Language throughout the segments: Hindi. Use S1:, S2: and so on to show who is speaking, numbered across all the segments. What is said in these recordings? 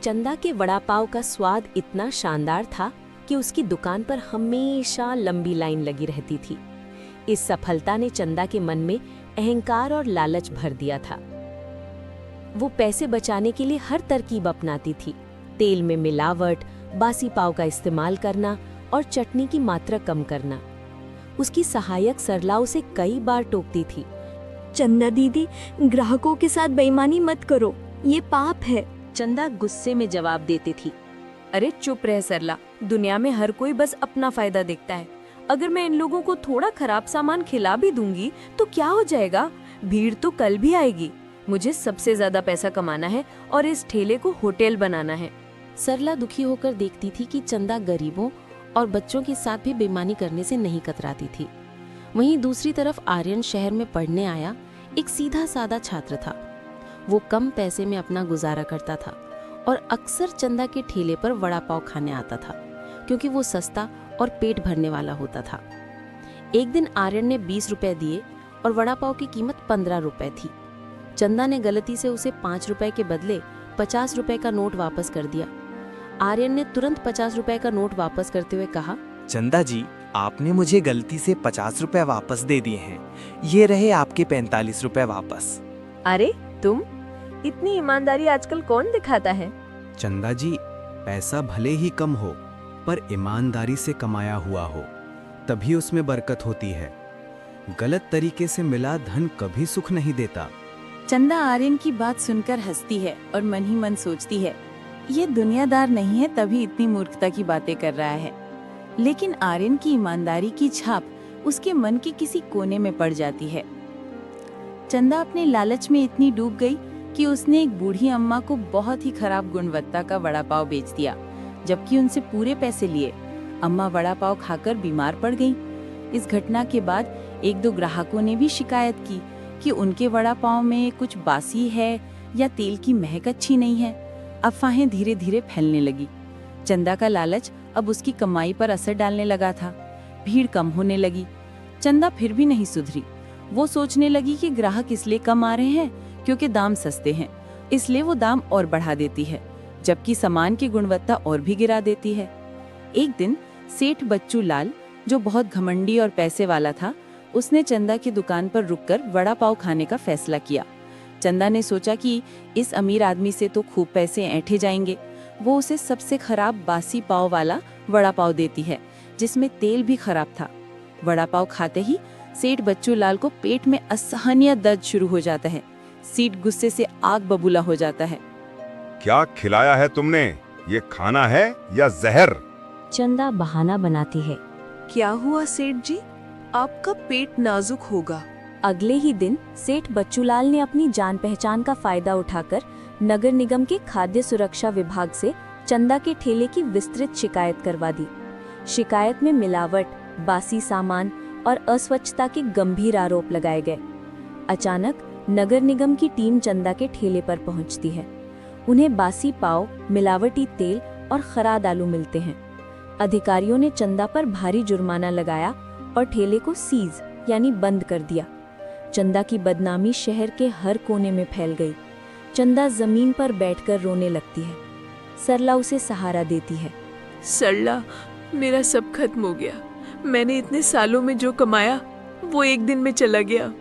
S1: चंदा के वड़ा पाव का स्वाद इतना शानदार था कि उसकी दुकान पर हमेशा लंबी लाइन लगी रहती थी। इस सफलता ने चंदा के मन में अहंकार और लालच भर दिया था। वो पैसे बचाने के लिए हर तरकीब अपनाती थी। तेल में मिलावट, बासी पाव का इस्तेमाल करना और चटनी की मात्रा कम करना। उसकी सहायक सरला उसे कई बार टोकती थी।
S2: चंदा दीदी, ग्राहकों के साथ बेईमानी मत करो, ये पाप है।
S1: चंदा गुस्से में जवाब देती थी, अरे चुप रह सरला, दुनिया में हर कोई बस अपना फायदा देखता है। अगर मैं इन लोगों को थोड़ा खराब सामान खिला भी दूंगी तो क्या हो जाएगा? भीड़ तो कल भी आएगी। मुझे सबसे ज्यादा पैसा कमाना है और इस ठेले को होटल बनाना है। सरला दुखी होकर देखती थी कि चंदा गरीबों और बच्चों के साथ भी बेईमानी करने से नहीं कतराती थी। वहीं दूसरी तरफ आर्यन शहर में पढ़ने आया एक सीधा साधा छात्र था। वो कम पैसे में अपना गुजारा करता था और अक्सर चंदा के ठेले पर वड़ा पाव खाने आता था, क्योंकि वो सस्ता और पेट भरने वाला होता था। एक दिन आर्यन ने 20 रुपए दिए और वड़ा पाव की कीमत 15 रुपए थी। चंदा ने गलती से उसे 5 रुपए के बदले 50 रुपए का नोट वापस कर दिया। आर्यन ने तुरंत 50 रुपए का नोट वापस करते हुए कहा,
S3: चंदा जी, आपने मुझे गलती से 50 रुपए वापस दे दिए हैं। ये रहे आपके 45 रुपए वापस।
S1: अरे तुम, इतनी ईमानदारी आजकल कौन दिखाता है?
S4: चंदा जी, पैसा भले ही कम हो पर ईमानदारी से कमाया हुआ हो तभी उसमें बरकत होती है। गलत तरीके से मिला धन कभी सुख नहीं देता।
S5: चंदा आर्यन की बात सुनकर हंसती है और मन ही मन सोचती है, ये दुनियादार नहीं है तभी इतनी मूर्खता की बातें कर रहा है। लेकिन आर्यन की ईमानदारी की छाप उसके मन के किसी कोने में पड़ जाती है। चंदा अपने लालच में इतनी डूब गई कि उसने एक बूढ़ी अम्मा को बहुत ही खराब गुणवत्ता का वड़ा पाव बेच दिया, जबकि उनसे पूरे पैसे लिए। अम्मा वड़ा पाव खाकर बीमार पड़ गईं। इस घटना के बाद एक दो ग्राहकों ने भी शिकायत की कि उनके वड़ा पाव में कुछ बासी है या तेल की महक अच्छी नहीं है। अफवाहें धीरे धीरे फैलने लगी। चंदा का लालच अब उसकी कमाई पर असर डालने लगा था। भीड़ कम होने लगी। चंदा फिर भी नहीं सुधरी। वो सोचने लगी कि ग्राहक इसलिए कम आ रहे हैं क्योंकि दाम सस्ते हैं, इसलिए वो दाम और बढ़ा देती है, जबकि सामान की गुणवत्ता और भी गिरा देती है। एक दिन सेठ बच्चू लाल, जो बहुत घमंडी और पैसे वाला था, उसने चंदा की दुकान पर रुककर वड़ा पाव खाने का फैसला किया। चंदा ने सोचा कि इस अमीर आदमी से तो खूब पैसे ऐंठे जाएंगे। वो उसे सबसे खराब बासी पाव वाला वड़ा पाव देती है, जिसमें तेल भी खराब था। वड़ा पाव खाते ही सेठ बच्चू लाल को पेट में असहनीय दर्द शुरू हो जाता है। सेठ गुस्से से आग बबूला हो जाता है।
S6: क्या खिलाया है तुमने? ये खाना है या जहर?
S1: चंदा बहाना बनाती है,
S7: क्या हुआ सेठ जी, आपका पेट नाजुक होगा।
S2: अगले ही दिन सेठ बच्चूलाल ने अपनी जान पहचान का फायदा उठाकर नगर निगम के खाद्य सुरक्षा विभाग से चंदा के ठेले की विस्तृत शिकायत करवा दी। शिकायत में मिलावट, बासी सामान और अस्वच्छता के गंभीर आरोप लगाए गए। अचानक नगर निगम की टीम चंदा के ठेले पर पहुंचती है। उन्हें बासी पाव, मिलावटी तेल और खराद आलू मिलते हैं। अधिकारियों ने चंदा पर भारी जुर्माना लगाया और ठेले को सीज यानी बंद कर दिया। चंदा की बदनामी शहर के हर कोने में फैल गई। चंदा जमीन पर बैठकर रोने लगती है। सरला उसे सहारा देती है।
S7: सरला, मेरा सब खत्म हो गया। मैंने इतने सालों में जो कमाया वो एक दिन में चला गया।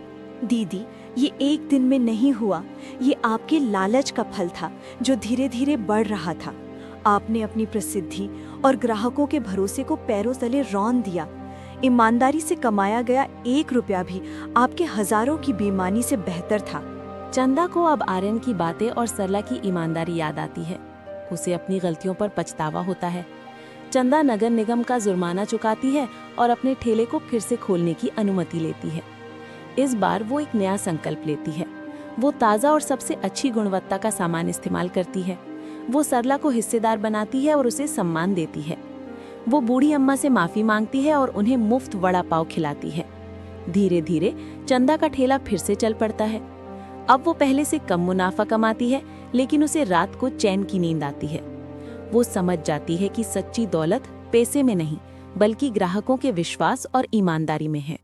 S2: दीदी, ये एक दिन में नहीं हुआ, ये आपके लालच का फल था जो धीरे धीरे बढ़ रहा था। आपने अपनी प्रसिद्धि और ग्राहकों के भरोसे को पैरों तले रौंद दिया। ईमानदारी से कमाया गया 1 रुपया भी आपके हजारों की बेईमानी से बेहतर था।
S1: चंदा को अब आर्यन की बातें और सरला की ईमानदारी याद आती है। उसे अपनी गलतियों पर पछतावा होता है। चंदा नगर निगम का जुर्माना चुकाती है और अपने ठेले को फिर से खोलने की अनुमति लेती है। इस बार वो एक नया संकल्प लेती है। वो ताज़ा और सबसे अच्छी गुणवत्ता का सामान इस्तेमाल करती है। वो सरला को हिस्सेदार बनाती है और उसे सम्मान देती है। वो बूढ़ी अम्मा से माफी मांगती है और उन्हें मुफ्त वड़ा पाव खिलाती है। धीरे धीरे चंदा का ठेला फिर से चल पड़ता है। अब वो पहले से कम मुनाफा कमाती है, लेकिन उसे रात को चैन की नींद आती है। वो समझ जाती है कि सच्ची दौलत पैसे में नहीं, बल्कि ग्राहकों के विश्वास और ईमानदारी में है।